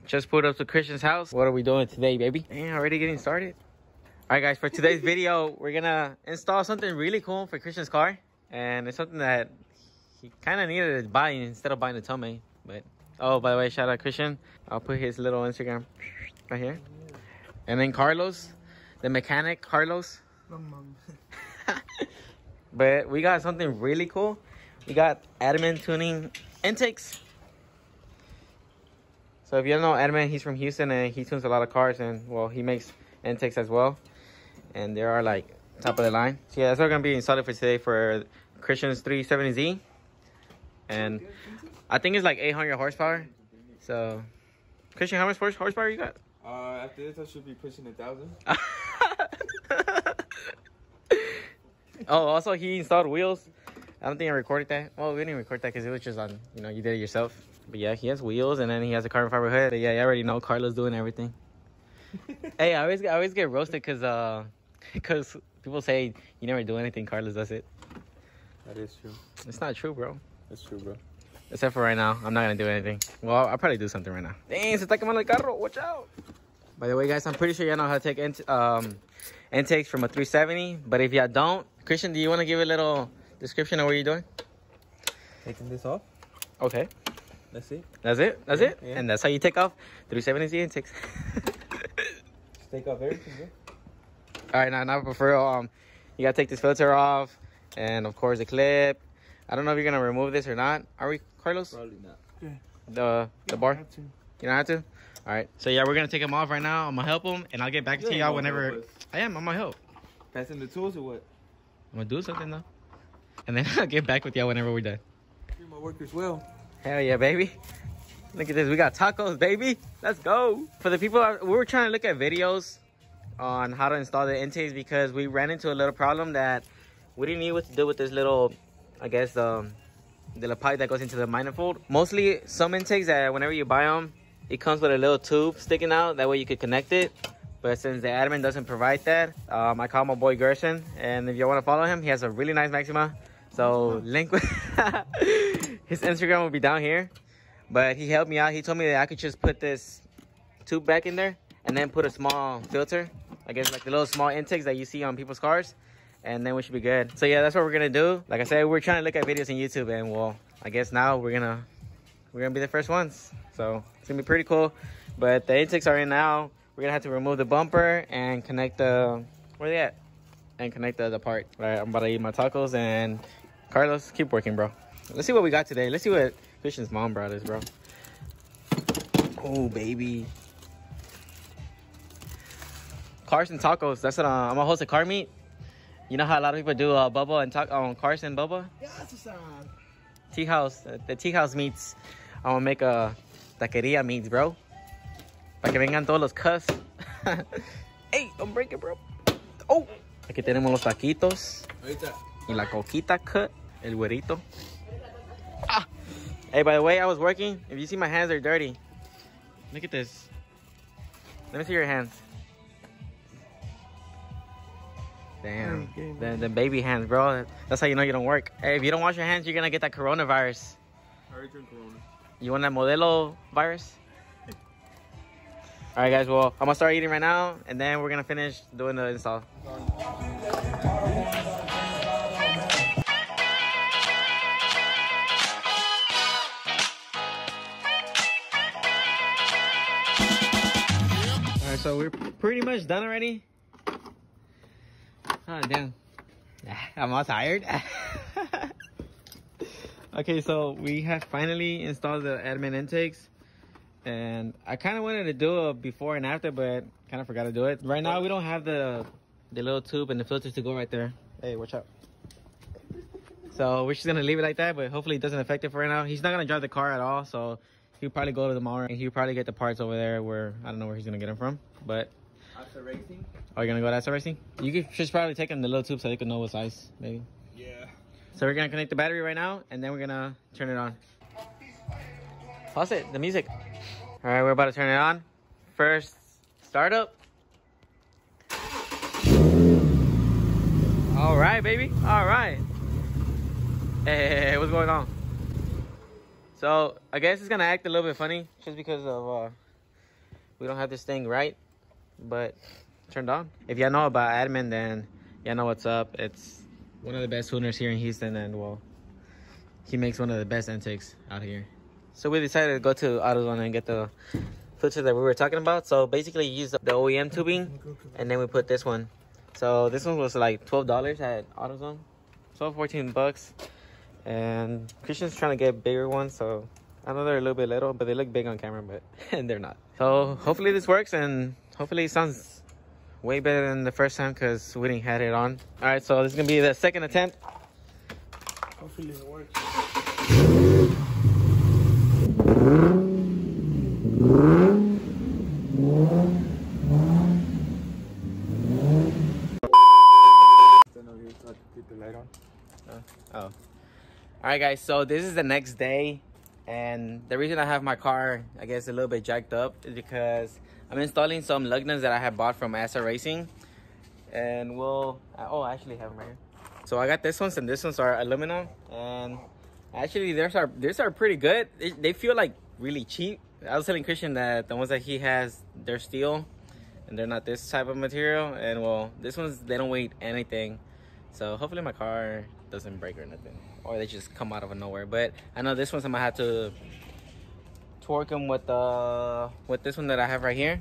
Just pulled up to Christian's house. What are we doing today, baby? Man, already getting started. All right, guys, for today's video, we're gonna install something really cool for Christian's car. And it's something that he kind of needed to buy instead of buying the Tome. But, oh, by the way, shout out Christian. I'll put his little Instagram right here. And then Carlos, the mechanic, Carlos. But we got something really cool. We got Admintuning intakes. So if you don't know Admin, he's from Houston and he tunes a lot of cars, and well, he makes intakes as well. And they are like top of the line. So yeah, that's what we're gonna be installing for today for Christian's 370Z. And I think it's like 800 horsepower. So Christian, how much horsepower you got? After this, I should be pushing 1,000. Oh, also he installed wheels. I don't think I recorded that. Well, we didn't record that because it was just on, you know, you did it yourself. But yeah, he has wheels and then he has a carbon fiber hood. But yeah, you already know Carlos doing everything. Hey, I always get roasted because people say you never do anything. Carlos does it. That is true. It's not true, bro. That's true, bro. Except for right now, I'm not gonna do anything. Well, I'll probably do something right now. Dang, se está quemando el carro. Watch out. By the way, guys, I'm pretty sure y'all know how to take intakes from a 370. But if y'all don't, Christian, do you want to give a little description of what you're doing? Taking this off. Okay. That's it. That's it? That's it? Yeah. And that's how you take off 370Z intakes. Just take off everything, bro. All right, now for real, you gotta take this filter off, and of course the clip. I don't know if you're gonna remove this or not. Are we, Carlos? Probably not. Okay. The bar? Have to. You don't have to? All right. So yeah, we're gonna take them off right now. I'm gonna help them, and I'll get back to y'all whenever. I'm gonna help. Passing the tools or what? I'm gonna do something though, and then I'll get back with y'all whenever we're done. You're my workers well. Hell yeah, baby. Look at this. We got tacos, baby. Let's go. For the people, we were trying to look at videos on how to install the intakes because we ran into a little problem that we didn't know what to do with this little, I guess, the little pipe that goes into the manifold. Mostly some intakes that whenever you buy them, it comes with a little tube sticking out. That way you could connect it. But since the Admin doesn't provide that, I called my boy Gerson. And if you want to follow him, he has a really nice Maxima. So link with his Instagram will be down here. But he helped me out. He told me that I could just put this tube back in there and then put a small filter. I guess like the little small intakes that you see on people's cars. And then we should be good. So yeah, that's what we're gonna do. Like I said, we're trying to look at videos on YouTube, and well, I guess now we're gonna be the first ones. So it's gonna be pretty cool. But the intakes are in now. We're gonna have to remove the bumper and connect the, where they at? And connect the other part. All right, I'm about to eat my tacos, and Carlos, keep working, bro. Let's see what we got today. Let's see what Christian's mom brought us, bro. Oh, baby. Cars and tacos. That's what I'm gonna host a car meet. You know how a lot of people do Bubba and talk on Cars and Bubba? Tea house. The tea house meets. I'm gonna make a taqueria meets, bro. Para que vengan todos los cus. Hey, don't break it, bro. Oh, aquí tenemos los taquitos. Y la coquita cut. El güerito. Ah. Hey, by the way, I was working. If you see my hands, they're dirty. Look at this. Let me see your hands. Damn, the baby hands, bro. That's how you know you don't work. Hey, if you don't wash your hands, you're gonna get that coronavirus. I already drink Corona. You want that Modelo virus? All right, guys. Well, I'm gonna start eating right now, and then we're gonna finish doing the install. All right, so we're pretty much done already. Oh, damn. I'm all tired. Okay, so we have finally installed the Admin intakes. And I kind of wanted to do a before and after, but kind of forgot to do it. Right now, we don't have the little tube and the filters to go right there. Hey, watch out. So we're just going to leave it like that, but hopefully it doesn't affect it for right now. He's not going to drive the car at all, so he'll probably go to the mall and he'll probably get the parts over there where, I don't know where he's going to get them from, but... After racing? Oh, you're gonna go to Asa Racing? You could just probably take them the little tube so they can know what size, maybe. Yeah. So we're gonna connect the battery right now, and then we're gonna turn it on. Pause it, the music. All right, we're about to turn it on. First, startup. All right, baby. All right. Hey, what's going on? So I guess it's gonna act a little bit funny just because of we don't have this thing right, but turned on. If y'all know about Admin, then y'all know what's up. It's one of the best tuners here in Houston, and well, he makes one of the best intakes out here. So we decided to go to AutoZone and get the filter that we were talking about. So basically you use the OEM tubing, and then we put this one. So this one was like $12 at AutoZone, 14 bucks. And Christian's trying to get bigger ones, so I know they're a little bit little, but they look big on camera, but and they're not. So hopefully this works, and hopefully it sounds way better than the first time because we didn't had it on. All right, so this is gonna be the second attempt. Hopefully it works. Keep the light on. Oh. All right, guys, so this is the next day, and the reason I have my car, I guess, a little bit jacked up is because I'm installing some lug nuts that I have bought from CESAR Racing, and we'll, oh, I actually have them right here. So I got this ones, and this ones are aluminum, and actually these are pretty good. They feel like really cheap. I was telling Christian that the ones that he has, they're steel, and they're not this type of material, and well, this ones, they don't weigh anything. So hopefully my car doesn't break or nothing, or they just come out of nowhere. But I know this one's I'm gonna have to torque them with this one that I have right here.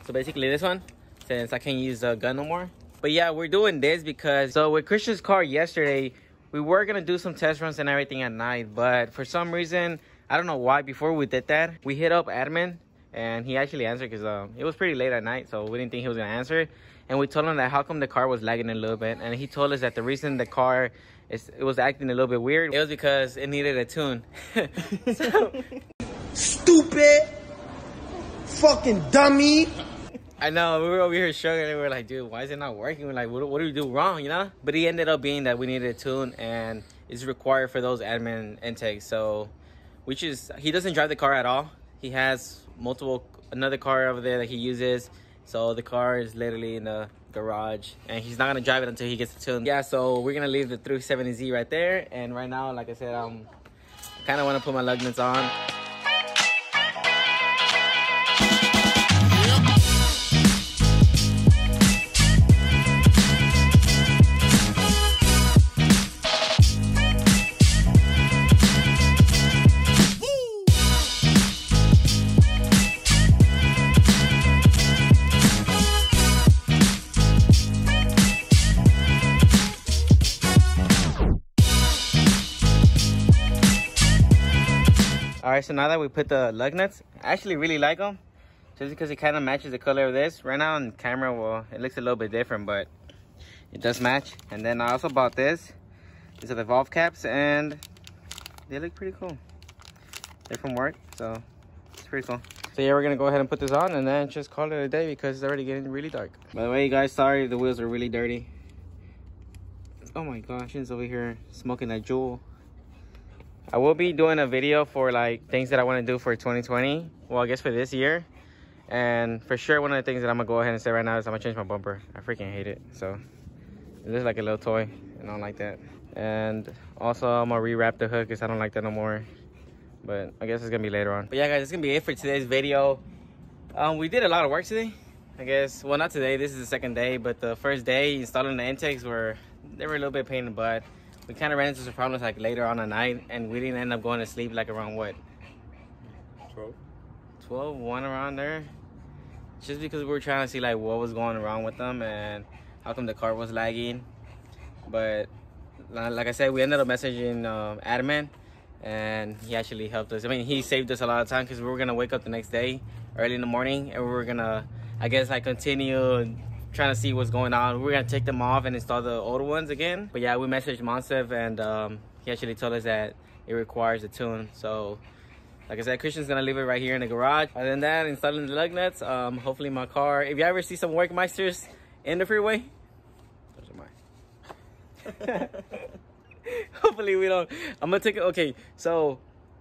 So basically this one, since I can't use the gun no more. But yeah, we're doing this because, so with Christian's car yesterday, we were gonna do some test runs and everything at night, but for some reason, I don't know why, before we did that, we hit up Admin, and he actually answered because it was pretty late at night, so we didn't think he was gonna answer. And we told him that how come the car was lagging a little bit, and he told us that the reason the car it was acting a little bit weird, it was because it needed a tune. So, stupid fucking dummy. I know, we were over here struggling, and we were like, dude, why is it not working? We're like, what do we do wrong, you know? But it ended up being that we needed a tune, and it's required for those Admin intakes. So he doesn't drive the car at all. He has another car over there that he uses. So the car is literally in the garage, and he's not gonna drive it until he gets the tune. Yeah, so we're gonna leave the 370Z right there. And right now, like I said, I kind of want to put my lug nuts on. All right, so now that we put the lug nuts, I actually really like them, just because it kind of matches the color of this. Right now on camera, well, it looks a little bit different, but it does match. And then I also bought this. These are the valve caps, and they look pretty cool. They're from work, so it's pretty cool. So yeah, we're gonna go ahead and put this on and then just call it a day because it's already getting really dark. By the way, you guys, sorry the wheels are really dirty. Oh my gosh, it's over here smoking that Juul. I will be doing a video for like things that I want to do for 2020. Well, I guess for this year. And for sure, one of the things that I'm gonna go ahead and say right now is I'm gonna change my bumper. I freaking hate it. So it looks like a little toy, and I don't like that. And also, I'm gonna rewrap the hood because I don't like that no more. But I guess it's gonna be later on. But yeah, guys, it's gonna be it for today's video. We did a lot of work today, I guess. Well, not today. This is the second day, but the first day installing the intakes they were a little bit pain in the butt. We kind of ran into some problems like later on at night, and we didn't end up going to sleep like around what? 12, 1 around there. Just because we were trying to see like what was going wrong with them and how come the car was lagging. But like I said, we ended up messaging Admin, and he actually helped us. I mean, he saved us a lot of time because we were gonna wake up the next day early in the morning, and we were gonna, I guess, like continue trying to see what's going on. We're gonna take them off and install the older ones again. But yeah, we messaged Monsev, and he actually told us that it requires a tune. So like I said, Christian's gonna leave it right here in the garage. Other than that, installing the lug nuts. Hopefully my car, if you ever see some Workmeisters in the freeway, those are mine. Hopefully we don't. I'm gonna take it. Okay, so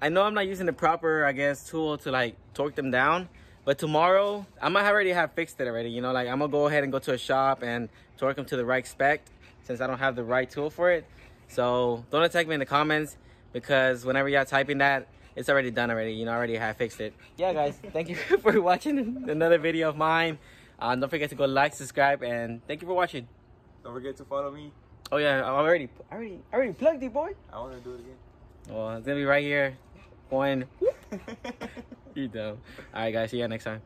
I know I'm not using the proper, I guess, tool to like torque them down. But tomorrow, I might already have fixed it already, you know, like I'm gonna go ahead and go to a shop and torque them to the right spec since I don't have the right tool for it. So don't attack me in the comments, because whenever y'all typing that, it's already done already. You know, I already have fixed it. Yeah, guys, thank you for watching another video of mine. Don't forget to go like, subscribe, and thank you for watching. Don't forget to follow me. Oh yeah, I already plugged it, boy. I want to do it again. Well, it's gonna be right here. Going. You dumb. All right, guys. See you next time.